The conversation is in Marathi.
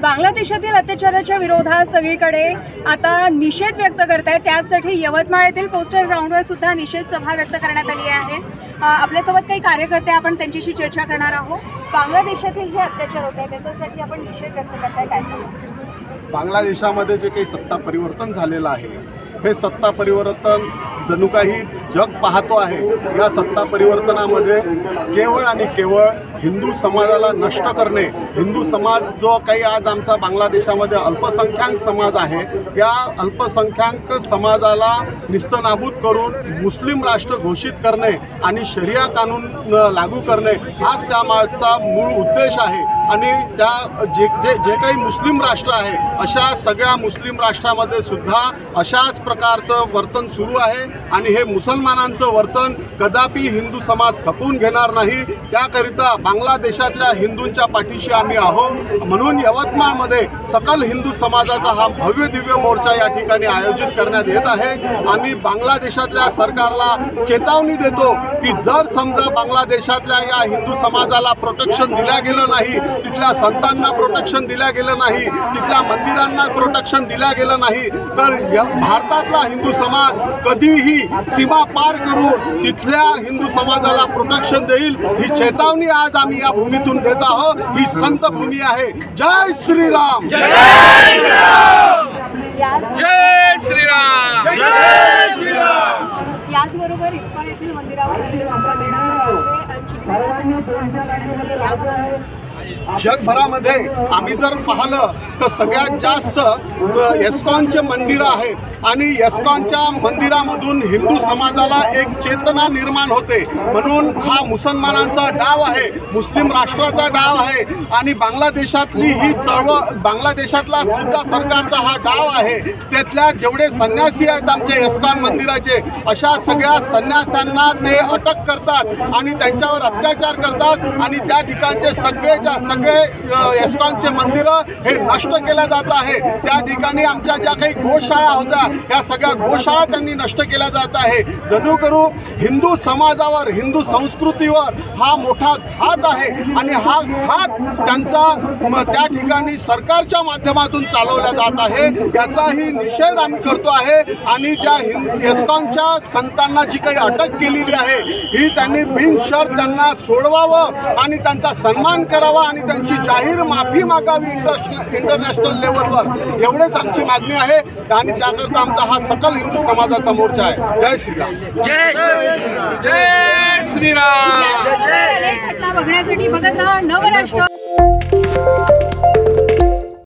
बांगलादेशातील अत्याचाराच्या विरोधात सगळीकडे आता निषेध व्यक्त करत आहे। त्यासाठी यवतमाळ येथील पोस्टर ग्राउंडवर सुद्धा निषेध सभा व्यक्त करण्यात आली आहे। आपल्यासोबत काही कार्यकर्ते आपण त्यांच्याशी चर्चा करणार आहोत। बांगलादेशातील जे अत्याचार होत आहे त्याच्यासाठी आपण निषेध व्यक्त करताय, काय सांगा? बांगलादेशामध्ये जे काही सत्ता परिवर्तन झालेलं आहे, हे सत्ता परिवर्तन जणू काही जग पाहतो आहे। या सत्ता परिवर्तनामध्ये केवळ आणि केवळ हिंदू समाजाला नष्ट करणे, हिंदू समाज जो काही आज आमचा बांगलादेशामध्ये अल्पसंख्याक समाज आहे, या अल्पसंख्याक समाजाला निस्तनाबूत करून मुस्लिम राष्ट्र घोषित करणे आणि शरिया कानून लागू करणे हाच त्यामागचा मूळ उद्देश आहे। आणि त्या जे काही मुस्लिम राष्ट्र आहे, अशा सगळ्या मुस्लिम राष्ट्रामध्ये सुद्धा अशाच प्रकारचं वर्तन सुरू आहे आणि हे मुसलमानांचं वर्तन कदापि हिंदू समाज खपवून घेणार नाही। त्याकरिता बांगलादेशातल्या हिंदूंच्या पाठीशी आम्ही आहोत। म्हणून यवतमाळमध्ये सकल हिंदू समाजाचा हा भव्य दिव्य मोर्चा या ठिकाणी आयोजित करण्यात येत आहे। आम्ही बांगलादेशातल्या सरकारला चेतावणी देतो की जर समजा बांगलादेशातल्या या हिंदू समाजाला प्रोटेक्शन दिल्या गेलं नाही, तिथल्या संतांना प्रोटेक्शन दिल्या गेलं नाही, तिथल्या मंदिरांना प्रोटेक्शन दिल्या गेलं नाही, तर भारतातला हिंदू समाज कधीही सीमा पार करून तिथल्या हिंदू समाजाला प्रोटेक्शन देईल। ही चेतावणी आज आम्ही या भूमीतून देत आहोत। ही संत भूमी आहे। जय श्रीराम, जय श्रीराम, जय श्रीराम, जय श्रीराम। याचबरोबर इस्कॉन येथील मंदिरावर हल्ले सुद्धा करण्यात आले होते आणि चिखलीला सुद्धा करण्यात आले। याबद्दल जगभरामध्ये आम्ही जर पाहिलं तर सगळ्यात जास्त एस्कॉनचे मंदिरं आहेत आणि एस्कॉनच्या मंदिरामधून हिंदू समाजाला एक चेतना निर्माण होते। म्हणून हा मुसलमानांचा डाव आहे, मुस्लिम राष्ट्राचा डाव आहे आणि बांगलादेशातली ही चळवळ, बांगलादेशातला सुद्धा सरकारचा हा डाव आहे। त्यातल्या जेवढे संन्यासी आहेत आमचे एस्कॉन मंदिराचे, अशा सगळ्या संन्यासांना ते अटक करतात आणि त्यांच्यावर अत्याचार करतात आणि त्या ठिकाणचे सगळे एस्कॉनचे मंदिरं हे नष्ट केल्या जात आहे। त्या ठिकाणी आमच्या ज्या काही गोशाळा होत्या, या सगळ्या गोशाळा त्यांनी नष्ट केल्या जात आहे। जणू करून हिंदू समाजावर, हिंदू संस्कृतीवर हा मोठा घात आहे आणि हा घात त्यांचा त्या ठिकाणी सरकारच्या माध्यमातून चालवला जात आहे। याचाही निषेध आम्ही करतो आहे आणि ज्या एस्कॉनच्या संतांना जी काही अटक केलेली आहे, ही त्यांनी बिनशर्त त्यांना सोडवावं आणि त्यांचा सन्मान करावा आणि त्यांची जाहीर माफी मागावी इंटरनॅशनल लेवलवर। एवढेच आमची मागणी आहे आणि त्याकरता आमचा हा सकल हिंदू समाजाचा मोर्चा आहे। जय श्रीराम, जय श्रीराम, जय श्रीराम। घटना बघण्यासाठी बघत राहा नवराष्ट्र।